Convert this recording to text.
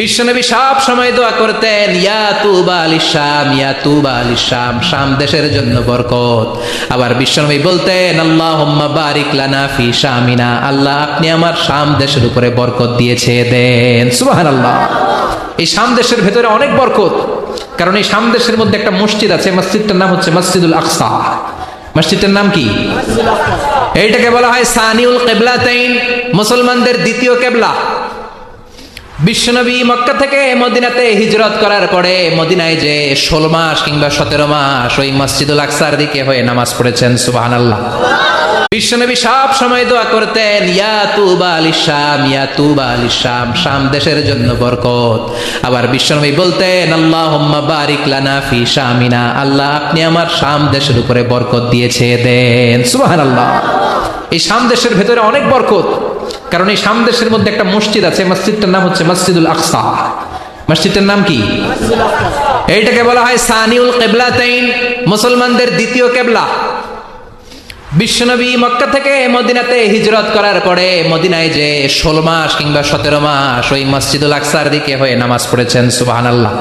বিশ্বনবী সব সময় দোয়া করতেন, ইয়া তুবা আলিশ শাম, ইয়া তুবা আলিশ শাম, শাম দেশের জন্য বরকত। আবার বিশ্বনবী বলতেন, আল্লাহুম্মা বারিক লানা ফি শামিনা, আল্লাহ আপনি আমার শাম দেশের উপরে বরকত দিয়েছে দেন। সুবহানাল্লাহ। এই শাম দেশের ভেতরে অনেক বরকত, কারণ এই শাম দেশের মধ্যে একটা মসজিদ আছে, মসজিদটার নাম হচ্ছে মসজিদুল আকসা। মসজিদটার নাম কি? এইটাকে বলা হয় সানিউল কিবলাতাইন, মুসলমানদের দ্বিতীয় কিবলা। বিশ্বনবী মক্কা থেকে মদিনাতে হিজরত করার পরে মদিনায় যে 16 মাস কিংবা 17 মাস ওই মসজিদুল আকসার দিকে হয়ে নামাজ পড়েছেন। সুবহানাল্লাহ। বিশ্বনবী সব সময় দোয়া করতেন, ইয়া তুবা আলিশ শাম, ইয়া তুবা আলিশ শাম, শাম দেশের জন্য বরকত। আবার বিশ্বনবী বলতেন, আল্লাহুম্মা বারিক লানা ফি শামিনা, আল্লাহ আপনি আমার শাম দেশের উপরে বরকত দিয়েছে দেন। সুবহানাল্লাহ। এই শাম দেশের ভেতরে অনেক বরকত, কারণ এই শাম দেশের মধ্যে একটা মসজিদ আছে, মসজিদটার নাম হচ্ছে মসজিদুল আকসা। মসজিদটার নাম কি? এইটাকে বলা হয় সানিউল কিবলাতাইন, মুসলমানদের দ্বিতীয় কিবলা। বিশ্বনবী মক্কা থেকে মদিনাতে হিজরত করার পরে মদিনায় যে 16 মাস কিংবা 17 মাস ওই মসজিদুল আকসার দিকে হয়ে নামাজ পড়েছেন। সুবহানাল্লাহ।